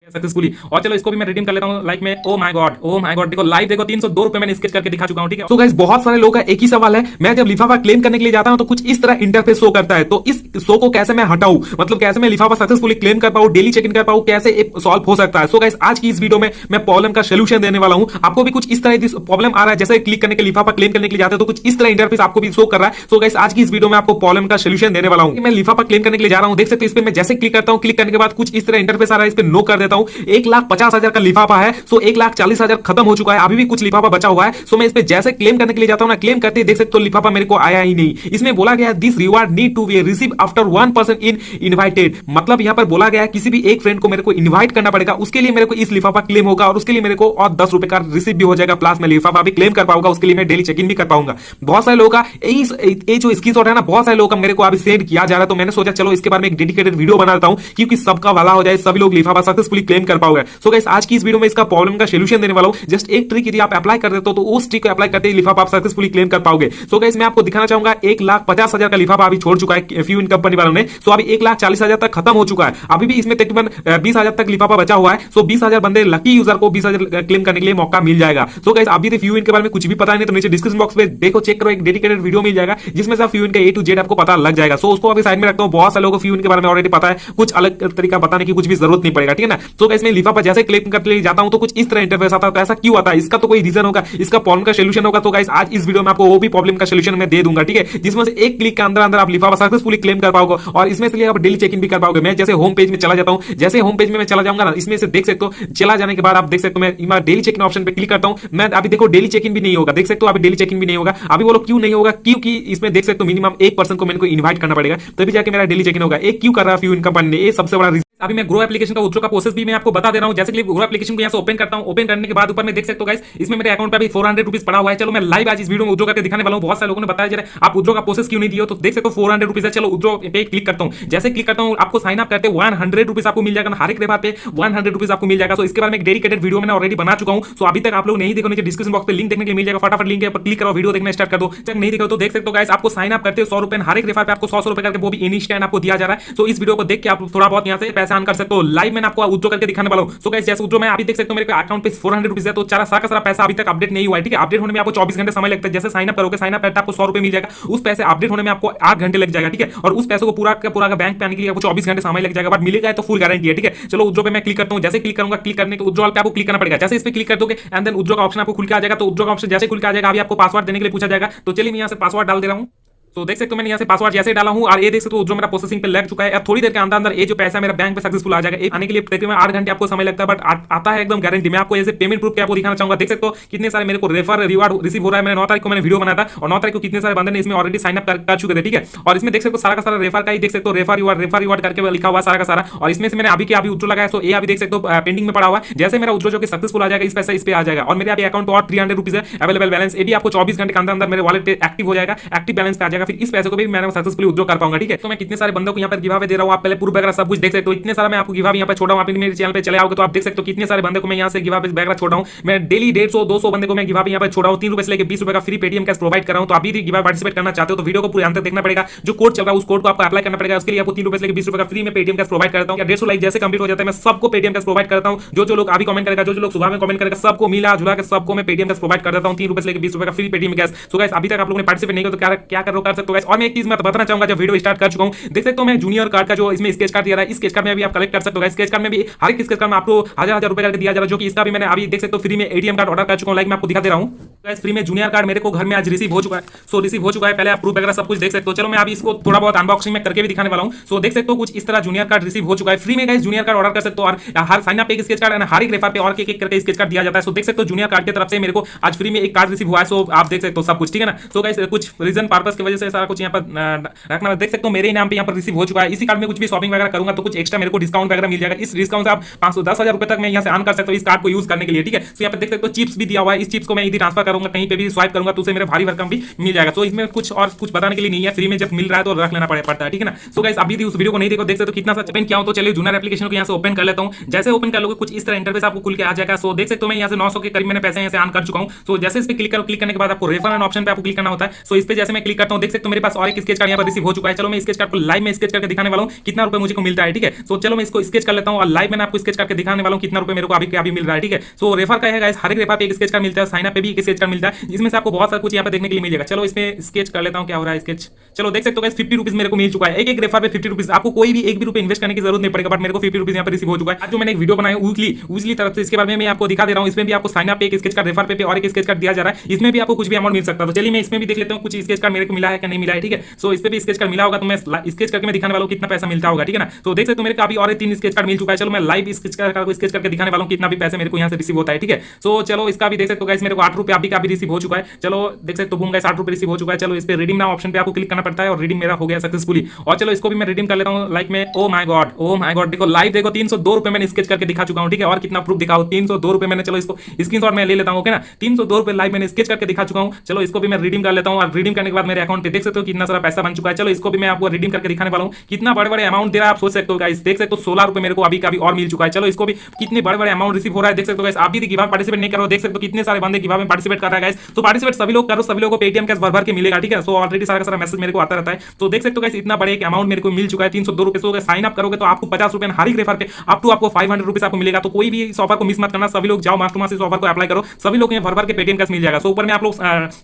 Successfully. और चलो इसको भी मैं रिडीम कर लेता हूँ लाइक में। ओ माय गॉड देखो लाइव देखो 302 रुपए मैंने स्केच करके दिखा चुका हूँ। ठीक है तो गाइस बहुत सारे लोगों का एक ही सवाल है, मैं जब लिफाफा क्लेम करने के लिए जाता हूँ तो कुछ इस तरह इंटरफेस शो करता है, तो इस शो को कैसे मैं हटाऊं, मतलब कैसे मैं लिफाफा सक्सेसफुली क्लेम कर पाऊं, डेली चेक इन कर पाऊं, कैसे सॉल्व हो सकता है। सो गाइस आज की इस वीडियो में मैं प्रॉब्लम का सोल्यूशन देने वाला हूं। आपको भी कुछ इस तरह प्रॉब्लम आ रहा है, जैसे क्लिक करने के लिफाफा क्लेम करने के लिए जाते हैं तो कुछ इस तरह इंटरफेस आपको भी शो कर रहा है। सो गाइस आज की इस वीडियो में आपको प्रॉब्लम का सोल्यूशन देने वाला हूं। मैं लिफाफा क्लेम करने के लिए जा रहा हूं, देख सकते हो इस पे मैं जैसे क्लिक करता हूं, क्लिक करने के बाद कुछ इस तरह इंटरफेस आ रहा है, इस पे नो कर देता हूं। 1,50,000 का लिफाफा है, सो 1,40,000 खत्म हो चुका है, अभी भी कुछ लिफाफा बचा हुआ है। सो मैं इस पे जैसे क्लेम करने के लिए जाता हूं ना, क्लेम करते ही देख सकते हो लिफाफा मेरे को आया ही नहीं। इसमें बोला गया है this reward need to be receive after 1 person in invited, मतलब यहां पर बोला गया है किसी भी एक फ्रेंड को मेरे को इनवाइट करना पड़ेगा, उसके लिए मेरे को इस लिफाफा क्लेम होगा और उसके लिए मेरे को और 10 रुपए का रिसीव भी हो जाएगा, प्लस मैं लिफाफा भी क्लेम कर पाऊंगा, उसके लिए मैं डेली चेक इन भी कर पाऊंगा। बहुत सारे लोगों का ये जो स्क्रीनशॉट है ना, बहुत सारे लोगों का मेरे को अभी सेंड किया जा रहा है, तो मैंने सोचा चलो इसके बारे में एक डेडिकेटेड वीडियो बना देता हूं क्योंकि सबका भला हो जाए, सभी लोग लिफाफा सक्सेसफुली क्लेम कर पाओगे। सो गाइस आज की इस वीडियो में इसका प्रॉब्लम का सोल्यूशन देने वाला हूं। जस्ट एक ट्रिक यदि आप अप्लाई कर देते हो तो उस ट्रिक को अप्लाई करते ही लिफाफा आप सक्सेसफुली क्लेम कर पाओगे। सो गाइस मैं आपको दिखाना चाहूंगा 1,50,000 का लिफाफा अभी छोड़ चुका है फ्यू इन कंपनी वालों ने। सो अभी 1,40,000 तक खत्म हो चुका है, अभी भी इसमें तकरीबन 20,000 तक लिफाफा बचा हुआ है। सो 20,000 बंदे लकी यूजर को 20,000 क्लेम करने के लिए मौका मिल जाएगा। सो गाइस अभी तो फ्यू इन के बारे में कुछ भी पता नहीं तो नीचे डिस्क्रिप्शन बॉक्स में देखो, चेक करो, एक डेडिकेटेड वीडियो मिल जाएगा जिसमें से फ्यू इन का ए टू जेड आपको पता लग जाएगा। सो उसको अभी साइड में रखता हूं, बहुत सारे लोगों को फ्यू इन के बारे में ऑलरेडी पता है, कुछ अलग तरीका बताने की कुछ भी जरूरत नहीं पड़ेगा, ठीक है ना। सो गाइस मैं लिफाफा जैसे क्लेम करते लिए जाता हूं तो कुछ इस तरह इंटरफेस आता है, तो ऐसा क्यों आता है, इसका तो कोई रीजन होगा, इसका प्रॉब्लम का सोल्यूशन होगा। तो गाइस आज इस वीडियो में आपको वो भी प्रॉब्लम का सोल्यूशन मैं दे दूंगा, ठीक है, जिसमें से एक क्लिक के अंदर अंदर आप लिफाफा सक्सेसफुली क्लेम कर पाओगे और इसमें से आप डेली चेक इन भी कर पाओगे। मैं जैसे होम पेज में चला जाता हूं, जैसे होम पेज में मैं चला जाऊंगा ना, इसमें से देख सकते हो चला जाने के बाद आप देख सकते हो मैं डेली चेक इन ऑप्शन पे क्लिक करता हूं, मैं अभी देखो डेली चेक इन भी नहीं होगा, देख सकते हो अभी डेली चेक इन भी नहीं होगा। अभी बोलो क्यों नहीं होगा, क्योंकि इसमें देख सकते हो मिनिमम एक पर्सन को मेरे को इन्वाइट करना पड़ेगा तभी जाके मेरा डेली चेक इन होगा। एक क्यों कर रहा है फ्यू इन कंपनी ने, ये सबसे बड़ा। अभी मैं ग्रो एप्लीकेशन का विथड्रॉ का प्रोसेस भी मैं आपको बता दे रहा हूं। जैसे कि ग्रो एप्लीकेशन को यहां से ओपन करता हूं, ओपन करने के बाद ऊपर में देख सकते हो गाइस इसमें मेरे अकाउंट पे अभी 400 रुपीज पड़ा हुआ है। चलो मैं लाइव आज इस वीडियो में विथड्रॉ करके दिखाने वाला हूं। बहुत सारे लोगों ने बताया जरा आप विथड्रॉ का प्रोसेस क्यों नहीं दियो, तो देख सकते हो 400 रुपीज है। चलो विथड्रॉ पे क्लिक करता हूं, जैसे क्लिक करता हूं आपको साइन अप करते 100 रुपीज आपको मिल जाएगा, हर एक रेफर पे 100 रुपीज आपको मिल जाएगा। सो इसके बारे में एक डेडिकेटेड वीडियो मैंने ऑलरेडी बना चुका हूं। सो अभी तक आप लोग नहीं देखो, नीचे डिस्क्रिप्शन बॉक्स पे लिंक देखने के लिए मिल जाएगा, फटाफट लिंक पर क्लिक करो, वीडियो देखना स्टार्ट कर दो। जब नहीं देखो तो देख सकते हो गाइस आपको साइन अप करते 100 रुपए, हर एक रेफर पे आपको 100 रुपए करके वो भी इंस्टेंट आपको दिया जा रहा है। सो इस वीडियो को देख के आप थोड़ा बहुत यहां से पैसा अर्न कर सकते हो। लाइव मैंने आपको विथड्रॉ करके दिखाने वाला हूं। सो गाइस जैसे विथड्रॉ मैं अभी देख सकते हो मेरे अकाउंट पे 400 रुपीज है, तो सारा पैसा अभी तक अपडेट नहीं हुआ है, ठीक है। अपडेट होने में आपको 24 घंटे समय लगता है। जैसे साइन अप करोगे, साइन अप करते आपको 100 रुपए मिल जाएगा, उस पैसे अपडेट होने में आपको 8 घंटे लग जाएगा, ठीक है। और उस पैसे को पूरा का पूरा बैंक पे आने के लिए आपको 24 घंटे समय लग जाएगा, बट मिलेगा तो फुल गारंटी है, ठीक है। चलो विथड्रॉ पे मैं क्लिक करता हूं, जैसे क्लिक करूंगा, क्लिक करने के विथड्रॉल पे आपको क्लिक करना पड़ेगा। जैसे इस पे क्लिक कर दोगे एंड देन विथड्रॉ का ऑप्शन आपको खुल के आ जाएगा, तो विथड्रॉ का ऑप्शन जैसे खुल के आ जाएगा, अभी आपको पासवर्ड देने के लिए पूछा जाएगा। तो चलिए मैं यहां से पासवर्ड डाल दे रहा हूं। तो देख सकते हो मैंने यहाँ से पासवर्ड जैसे डाला हूं और ये देख सकते हो जो मेरा प्रोसेसिंग पे लग चुका है। अब थोड़ी देर के अंदर अंदर ये जो पैसा मेरा बैंक पे सक्सेसफुल आ जाएगा। आने के लिए तकरीबन 8 घंटे आपको समय लगता है, बट आता है एकदम गारंटी। मैं आपको ऐसे पेमेंट प्रूफ के आपको दिखाना चाहूंगा। देख सकते हो कितने सारे मेरे को रेफर रिवार्ड रिसीव हो रहा है। मैंने 9 तारीख को मैंने वीडियो बनाया था और 9 तारीख को कितने सारे बंदे ने इसमें ऑलरेडी साइन अप कर चुके थे, ठीक है। और इसमें देख सकते हो सारा का सारा रेफर का ही देख सकते हो, रेफर रिवार्ड करके लिखा हुआ सारा का सारा। और इसमें से मैंने अभी के अभी विथड्रॉ लगाया, सो ये अभी देख सकते हो पेंडिंग में पड़ा हुआ है। जैसे मेरा विथड्रॉ जो कि सक्सेसफुल आ जाएगा, इस पैसा इस पे आ जाएगा और मेरे अभी अकाउंट और 300 रुपीज है अवेलेबल बैलेंस। ये भी आपको 24 घंटे के अंदर अंदर मेरे वॉलेट पे एक्टिव हो जाएगा, एक्टिव बैलेंस पे आ जाएगा। फिर इस पैसे को भी मैंने सक्सेसफुली विथड्रॉ कर पाऊंगा, ठीक है। तो मैं कितने सारे बंदों को यहाँ पर गिव अवे दे रहा हूँ, आप पहले प्रूफ वगैरह सब कुछ देख सकते हो। इतने सारा मैं आपको गिव अवे यहाँ पे छोड़ा हूँ। आप मेरे चैनल पे चले आओगे तो आप देख सकते हो कितने सारे बंदे को मैं यहाँ से गिव अवे वगैरह छोड़ा हूँ। मैं डेली 150-200 बंदे को मैं गिव अवे यहाँ पे छोड़ा हूँ। 3 रुपए से लेकर 20 रुपए का फ्री पेटीएम कैश प्रोवाइड कर रहा हूँ। तो अभी भी गिव अवे पार्टिसिपेट करना चाहते हो तो वीडियो को पूरे अंत तक देखना पड़ेगा। जो कोड चल रहा है उस कोड को आपको अप्लाई करना पड़ेगा। उसके लिए आपको 3 रुपए से लेकर 20 रुपए का फ्री में पेटीएम कैश प्रोवाइड करता हूँ। 150 लाइक जैसे कंप्लीट हो जाता है मैं सबको पेटीएम कैश प्रोवाइड करता हूँ। जो लोग अभी कमेंट करेगा, जो लोग सुबह में कमेंट करेगा, सबको मिला जुला के सबको मैं पेटीएम कैश प्रोवाइड कर देता हूँ। 3 रुपए से लेकर 20 रुपए का free Paytm cash. So guys अभी तक आप लोगों ने पार्टिसिपेट नहीं किया तो क्या कर सकते हो। और मैं एक चीज मैं बताना चाहूंगा, जब वीडियो स्टार्ट कर चुका हूँ, देख सकते हो मैं जूनियर कार्ड का जो इसमें स्केच कार्ड दिया रहा है, इस स्केच कार्ड में भी आप कलेक्ट कर सकते हो। स्केच कार्ड में भी हर एक स्केच कार्ड में आपको 1000 रुपए करके दिया जा रहा है, जो कि इसका भी मैंने अभी देख सकते हो फ्री में एटीएम कार्ड ऑर्डर कर चुका हूं। लाइक मैं आपको दिखा दे रहा हूं। गाइस फ्री में जूनियर कार्ड मेरे को घर में आज रिसीव हो चुका है। सो रिसीव हो चुका है, पहले आप प्रूफ वगैरह सब कुछ देख सकते हो। चलो मैं अभी इसको थोड़ा बहुत अनबॉक्सिंग में करके भी दिखाने वाला हूं। सो देख सकते हो कुछ इस तरह जूनियर कार्ड रिसीव हो चुका है फ्री में। गाइस जूनियर कार्ड ऑर्डर कर सकते हो और हर साइन अप पे एक स्केच कार्ड हर एक रेफर पे और एक करके स्केच कार्ड दिया जाता है। सो देख सकते हो जूनियर कार्ड की तरफ से मेरे को आज फ्री में एक कार्ड रिसीव हुआ है। सो आप देख सकते हो सब कुछ, ठीक है ना। सो गाइस कुछ रीजन पर्पस की वजह से सारा कुछ यहाँ पर रखना देख सकते हो मेरे नाम पे यहाँ पर रिसीव हो चुका है। इसी कार्ड में कुछ भी शॉपिंग वगैरह करूंगा तो कुछ एक्स्ट्रा मेरे को डिस्काउंट वगैरह मिल जाएगा। इस डिस्काउंट से आप 510,000 रुपए तक मैं यहाँ से अर्न कर सकता हूँ इस कार्ड को यूज करने के लिए, ठीक है। तो यहाँ पे देख सकते हो चिप्स भी दिया हुआ है। इस चिप्स को मैं यदि ट्रांसफर करूंगा कहीं पे भी स्वाइप करूंगा तो उसे मेरे भारी भरकम भी मिल जाएगा। तो इसमें कुछ और कुछ बताने के लिए नहीं है, फ्री में जब मिल रहा है तो रख लेना पड़ता है, ठीक है ना। सो गाइस अभी उस वीडियो को नहीं देखो, देख सकते हो कितना सा ओपन किया हूं। तो चलिए जूनियर एप्लीकेशन को यहाँ से ओपन कर लेता हूँ। जैसे ओपन कर लोगे कुछ इस तरह इंटरफेस आपको खुल के आ जाएगा। सो देख सकते हो मैं यहाँ से 900 के करीब मैंने पैसे यहाँ से अर्न कर चुका हूँ। सो जैसे इस पे क्लिक करो, क्लिक करने के बाद आपको रेफर एंड ऑप्शन पे आपको क्लिक करना होता है। सो इस पे जैसे मैं क्लिक करता हूँ देख सकते हो मेरे पास और एक स्केच कार्ड यहाँ पर रिसीव हो चुका है। चलो मैं स्केच कार्ड को लाइव में स्केच करके दिखाने वाला हूँ कितना रुपए मुझे को मिलता है, ठीक है। सो चलो मैं इसको स्केच कर लेता हूँ और लाइव में आपको स्केच करके दिखाने वाला हूँ कितना रुपए मेरे को अभी अभी मिल रहा है, ठीक है। सो रेफर का है गाइस, हर एक रेफर पे एक स्केच कार्ड मिलता है, साइन अप पे भी एक स्केच कार्ड मिलता है, जिसमें से आपको बहुत सारा कुछ यहाँ पे देखने के लिए मिलेगा। चलो इसमें स्केच कर लेता हूँ क्या हो रहा है स्केच। चलो देख सकते हो गाइस 50 रुपीज मेरे को मिल चुका है, एक रेफर पे 50 रुपीज। आपको कोई भी एक भी रुपए इन्वेस्ट करने की जरूरत नहीं पड़ेगा, बट मेरे को 50 रुपीज यहाँ पर रिसीव हो चुका है। आज जो मैंने एक वीडियो बनाया उजली तरफ से, इसके बारे में मैं आपको दिखा दे रहा हूँ। इसमें भी आपको साइन अप पे एक स्केच कार्ड, रेफर पे और एक स्केच कार्ड दिया जा रहा है, इसमें भी आपको कुछ भी अमाउंट मिल सकता है। तो चलिए मैं इसमें भी देख लेता हूँ कुछ स्केच कार्ड मेरे को मिला है क्या नहीं मिला है, ठीक है। सो इस पे भी स्केच कार्ड मिला होगा तो मैं स्केच करके मैं दिखाने वाला हूँ कितना पैसा मिलता होगा, ठीक है ना। तो देख सकते हो मेरे को अभी और 3 स्केच कार्ड मिल चुका है। चलो मैं लाइव स्केच करके दिखाने वाला हूँ कितना भी पैसे मेरे को यहाँ से रिसीव होता है, ठीक है। सो चलो इसका भी देख सकते हो गाइस मेरे को 8 रुपए अभी का भी रिसीव हो चुका है। चलो देख सकते हो बूम गाइस 8 रुपए रिसीव हो चुका है। चलो इस पे रिडीम नाउ ऑप्शन पे आपको क्लिक करना पड़ता है और रिडीम मेरा हो गया सक्सेसफुली। और चलो इसको भी मैं रिडीम कर लेता हूँ लाइक में। ओ माय गॉड देखो लाइव देखो 302 रुपए मैंने स्केच करके दिखा चुका हूँ, ठीक है। और कितना प्रूफ दिखाओ 302 रुपए मैंने, चलो इसको स्क्रीनशॉट में ले लेता हूँ, ओके ना। 302 रुपए लाइव मैंने स्केच करके दिखा चुका हूँ। चलो इसको भी मैं रिडीम कर लेता हूँ और रिडीम करने के बाद मेरे अकाउंट पे देख सकते हो कितना सारा पैसा बन चुका है। चलो इसको भी मैं आपको रिडीम करके दिखाने वाला हूँ कितना बड़े बड़े अमाउंट दे रहा है आप सोच सकते हो गाइस। देख सकते हो 16 रुपए मेरे को अभी का भी और मिल चुका है। चलो इसको भी कितने बड़े बड़े अमाउंट रिसीव हो रहा है देख सकते हो गाइस। आप भी गिव में पार्टिसिपेट नहीं करो, देख सकते हो कितने सारे बंदे गिव में पार्टिसिपेट कर रहा है गाइस। तो पार्टिसिपेट सभी लोग करो, सभी लोगों को पेटीएम कैश भर के मिलेगा, ठीक है। सो ऑलरेडी सारा का सारा मैसेज मेरे को आता रहता है। तो देख सकते हो गाइस इतना बड़े एक अमाउंट मेरे को मिल चुका है 302 रुपए। सो साइन अप करोगे तो आपको 50 रुपए हर एक रेफर पे अप टू आपको 500 रुपीज आपको मिलेगा। तो कोई भी इस ऑफर को मिस मत करना, सभी लोग जाओ मास्टरमाइंड इस ऑफर को अप्लाई करो, सभी लोग भर भर के पेटीएम कैश मिल जाएगा। सो ऊपर में आप लोग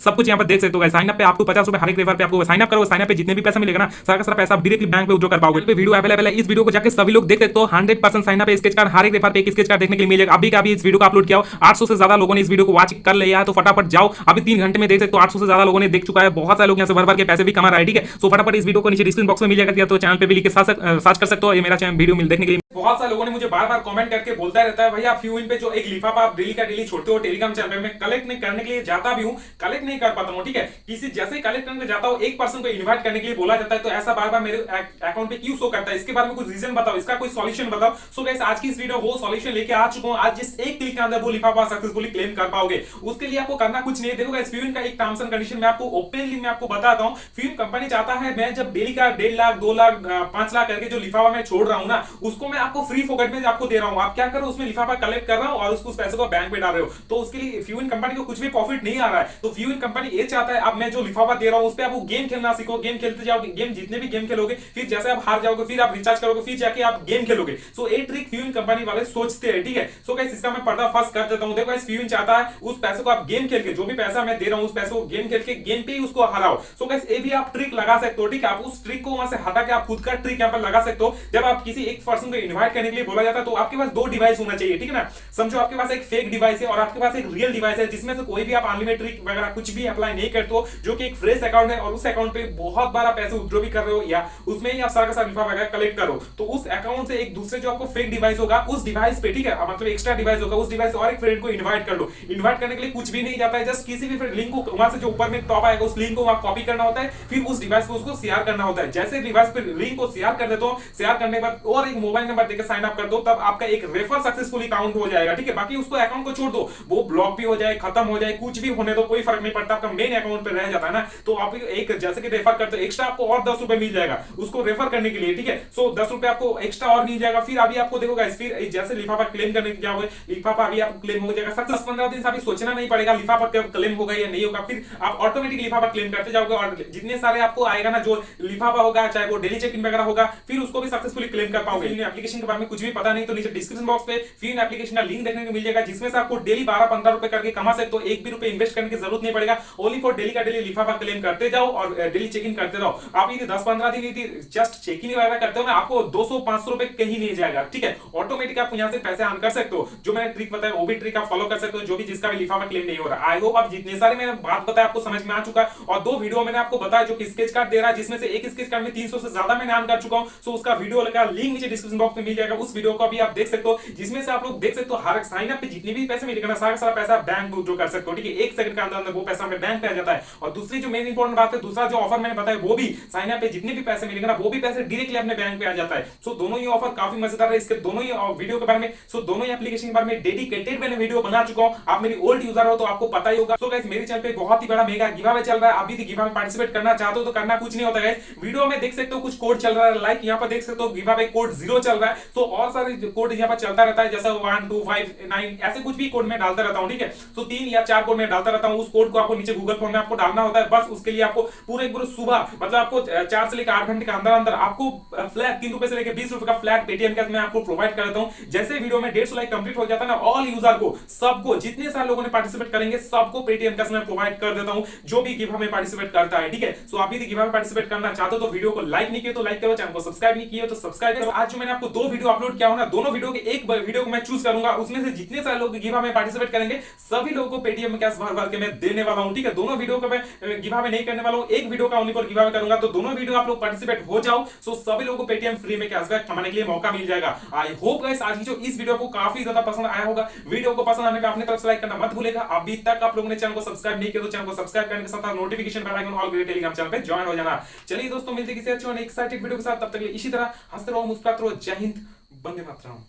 सब कुछ यहाँ पर देख सकते हो। साइन अप पे आपको 50 रुपए हर एक रेफर पे आपको साइन अप करो, साइन अप पे जितने भी पैसा मिलेगा ना सारा का सारा पैसा आप डायरेक्टली बैंक पे विड्रॉ कर पाओगे। पे वीडियो अवेलेबल है, इस वीडियो को जाके सभी लोग देख सकते हो। 100% साइन अप पे स्केच कार्ड हर एक रेफर पे एक स्केच कार्ड देखने के लिए मिलेगा। अभी का अभी इस वीडियो को अपलोड किया हो 800 से ज्यादा लोगों ने इस वीडियो को वॉच कर लिया है, तो फटाफट जाओ अभी 3 घंटे में देख सकते हो 800 से ज्यादा लोगों ने देख चुका है। बहुत सारे लोग यहाँ से भर भर के पैसे भी कमा रहा है, ठीक है। सो फटाफट इस वीडियो को नीचे डिस्क्रिप्शन बॉक्स में मिल जाएगा, तो चैनल पे भी लिख के सर्च कर सकते हो। ये मेरा चैनल वीडियो मिल देखने के लिए बहुत सारे लोगों ने मुझे बार बार कमेंट करके बोलता रहता है भैया फ्यूइन पे जो एक लिफाफा आप डेली का डेली छोड़ते हो टेलीग्राम चैनल पे, मैं कलेक्ट नहीं करने के लिए जाता भी हूं, कलेक्ट नहीं कर पाता हूं, ठीक है। किसी जैसे ही कलेक्ट करने जाता हूं एक पर्सन को इनवाइट करने के लिए बोला जाता है, तो ऐसा बार बार मेरे अकाउंट पे क्यों शो करता है, इसके बारे में कुछ रीजन बताओ, इसका कोई सॉल्यूशन बताओ। सो गाइस आज की इस वीडियो वो सॉल्यूशन लेके आ चुका हूं। आज जिस एक क्लिक के अंदर वो लिफाफा सक्सेसफुली क्लेम कर पाओगे, उसके लिए आपको करना कुछ नहीं है। देखो गाइस फ्यूइन का एक टर्म्स एंड कंडीशन मैं आपको ओपनली मैं आपको बताता हूं। फ्यूइन कंपनी चाहता है मैं जब डेली का 1.5 लाख 2 लाख 5 लाख करके जो लिफाफा मैं छोड़ रहा हूं ना, उसको मैं आपको फ्री फोकट में आपको दे रहा हूं। आप क्या करो उसमें लिफाफा कलेक्ट कर रहा हूं और उस पैसे को बैंक में डाल रहे हो, तो उसके लिए फ्यूइन कंपनी को कुछ भी प्रॉफिट नहीं आ रहा है। तो फ्यूइन कंपनी ये चाहता है अब मैं जो लिफाफा दे रहा हूं उस पे आप गेम खेलना सीखो, गेम खेलते जाओ, गेम जितने भी गेम खेलोगे, फिर जैसे आप हार जाओगे फिर आप रिचार्ज करोगे, फिर जाके आप गेम खेलोगे। सो ये ट्रिक फ्यूइन कंपनी वाले सोचते हैं, ठीक है। सो गाइस इसका मैं पर्दाफाश कर देता हूं। देखो गाइस फ्यूइन चाहता है उस पैसे को आप गेम खेल के, जो भी पैसा मैं दे रहा हूं उस पैसे को गेम खेल के गेम पे ही उसको हराओ। सो गाइस ये भी आप ट्रिक लगा सकते हो, ठीक है। आप उस ट्रिक को वहां से हटा के आप खुद का ट्रिक यहां पर लगा सकते हो। जब आप किसी एक पर्सन को इनवाइट करने के लिए बोला जाता है तो आपके पास 2 डिवाइस होना चाहिए, ठीक है ना। समझो आपके पास एक फेक डिवाइस है और आपके पास एक रियल डिवाइस है, जिसमें से कोई भी आप अनलिमिटेड ट्रिक वगैरह कुछ भी अप्लाई नहीं करते हो, जो कि एक फ्रेश अकाउंट है और उस अकाउंट पे बहुत बार आप पैसे विथड्रॉ भी कर रहे हो या उसमें ही आप सारा का सारा लिफाफा वगैरह कलेक्ट करो, तो उस अकाउंट से एक दूसरे जो आपको फेक डिवाइस होगा उस डिवाइस पे, ठीक है, मतलब एक्स्ट्रा डिवाइस होगा, उस डिवाइस और एक फ्रेंड को इनवाइट कर लो। इनवाइट करने के लिए कुछ भी नहीं जाता है, जस्ट किसी भी लिंक को वहां से जो ऊपर में टॉप आएगा उस लिंक को वहां कॉपी करना होता है, फिर उस डिवाइस को उसको शेयर करना होता है। जैसे डिवाइस पे लिंक को शेयर कर देते हो, शेयर करने के बाद और एक मोबाइल नंबर देकर साइन अप कर दो, तब आपका एक रेफर सक्सेसफुली काउंट हो जाएगा, ठीक है। बाकी उसको अकाउंट को छोड़ दो, वो ब्लॉक भी हो जाए, खत्म हो जाए, कुछ भी होने दो, कोई फर्क नहीं पड़ता, आपका मेन अकाउंट पे रह जाता है ना। तो आप एक जैसे कि रेफर करते हो एक्स्ट्रा आपको और 10 रुपए मिल जाएगा उसको रेफर करने के लिए, ठीक है। सो 10 रुपए आपको एक्स्ट्रा और मिल जाएगा। फिर अभी आपको देखो गाइस, फिर जैसे लिफाफा क्लेम करने क्या होगा, लिफाफा अभी आपको क्लेम हो जाएगा। 10-15 दिन से अभी सोचना नहीं पड़ेगा लिफाफा कब क्लेम होगा या नहीं होगा, फिर आप ऑटोमेटिक लिफाफा क्लेम करते जाओगे और जितने सारे आपको आएगा ना जो लिफाफा होगा, चाहे वो डेली चेक इन वगैरह होगा, फिर उसको भी सक्सेसफुली क्लेम कर पाओगे। एप्लीकेशन के बारे में कुछ भी पता नहीं तो नीचे डिस्क्रिप्शन बॉक्स पे फिर एप्लीकेशन का लिंक देखने को मिल जाएगा, जिसमें से आपको डेली 12-15 रुपए करके कमा सकते हो। एक भी रुपए इन्वेस्ट करने की जरूरत नहीं पड़ेगा, ओनली फॉर डेली का डेली लिफाफा क्लेम करते जाओ और डेली चेक इन करते रहो। आप यदि 10-15 दिन यदि जस्ट चेक इन वगैरह करते हो ना, आपको 200-500 रुपए कहीं नहीं जाएगा, ठीक है। ऑटोमेटिक आप यहां से पैसे अर्न कर सकते हो। जो मैंने ट्रिक बताया वो भी ट्रिक आप फॉलो कर सकते हो, जो भी जिसका भी लिफाफा क्लेम नहीं हो रहा। आई होप आप जितने सारे मैंने बात बताया आपको समझ में आ चुका है। और 2 वीडियो मैंने आपको बताया जो कि स्केच कार्ड दे रहा है, जिसमें से एक स्केच कार्ड में 300 से ज्यादा मैंने अर्न कर चुका हूं। सो उसका वीडियो का लिंक नीचे डिस्क्रिप्शन बॉक्स में मिल जाएगा, उस वीडियो को भी आप देख सकते हो, जिसमें से आप लोग देख सकते हो हर साइन अप पे जितने भी पैसे मिलेगा ना सारा पैसा बैंक में विथड्रॉ कर सकते हो, ठीक है। 1 सेकंड के अंदर वो पैसा अपने बैंक पे आ जाता है। और दूसरी जो मेन इंपॉर्टेंट बात है, दूसरा जो ऑफर मैंने बताया वो भी साइन अप पे जितने भी पैसे मिलेंगे ना वो भी पैसे डायरेक्टली अपने बैंक पे आ जाता है। सो दोनों ही ऑफर काफी मजेदार है। इसके दोनों ही वीडियो के बारे में, सो दोनों ही एप्लीकेशन के बारे में डेडिकेटेड मैंने वीडियो बना चुका हूं। आप मेरी ओल्ड यूजर हो तो आपको पता ही होगा। सो गाइस मेरे चैनल पे बहुत ही बड़ा मेगा गिव अवे चल रहा है। अभी गिव अवे में पार्टिसिपेट करना चाहते हो तो करना कुछ नहीं होता गाइस, वीडियो में देख सकते हो कुछ कोड चल रहा है, लाइक यहां पर देख सकते हो गिव अवे कोड 0 चल रहा है। तो और सारे कोड यहाँ पर चलता रहता है, जैसा 1 2 5 9 ऐसे कुछ भी कोड मैं डालता रहता हूँ, ठीक है। तो 3 या 4 कोड मैं डालता रहता हूँ। उस कोड को आपको नीचे गूगल फॉर्म में आपको डालना होता है। बस उसके लिए आपको पूरे सुबह मतलब आपको 4 से लेकर 8 घंटे के अंदर अंदर आपको फ्लैट 3 रुपए से लेकर 20 रुपए का फ्लैट पेटीएम कैश मैं आपको प्रोवाइड कर देता हूँ। जैसे वीडियो में 150 लाइक कंप्लीट हो जाता है ना, ऑल यूजर को, सबको, जितने सारे लोगों ने पार्टिसिपेट करेंगे सबको पेटीएम कैश मैं प्रोवाइड कर देता हूँ, जो भी गिव में पार्टिसिपेट करता है, ठीक है। सो आप भी गिव में पार्टिसिपेट करना चाहते हो तो वीडियो को लाइक नहीं किया तो लाइक करो, चैनल को सब्सक्राइब नहीं किया तो सब्सक्राइब करो। आज जो मैंने आपको 2 वीडियो अपलोड किया हो ना, दोनों वीडियो के एक वीडियो को मैं चूज करूंगा, उसमें से जितने सारे लोग गिव में पार्टिसिपेट करेंगे सभी लोगों को पेटीएम कैश भर भर के मैं देने वाला हूं, ठीक है। दोनों वीडियो को मैं गिव में नहीं करने वाला हूं, एक वीडियो का ओनली फॉर गिव में करूंगा। तो दोनों वीडियो आप लोग पार्टिसिपेट हो जाओ, सो सभी लोगों को पेटीएम फ्री में कैशबैक कमाने के लिए मौका मिल जाएगा। आई होप गाइस आज की जो इस वीडियो को काफी ज्यादा पसंद आया होगा। वीडियो को पसंद आने पे अपनी तरफ से लाइक करना मत भूलेगा। अभी तक आप लोगों ने चैनल को सब्सक्राइब नहीं किया तो चैनल को सब्सक्राइब करने के साथ नोटिफिकेशन बेल आइकन ऑल के टेलीग्राम चैनल पे ज्वाइन हो जाना। चलिए दोस्तों, मिलते किसी अच्छे और एक्साइटेड वीडियो के साथ, तब तक के लिए इसी तरह हंसते रहो, मुस्कुराते रहो। जय हिंद, वंदे मातरम।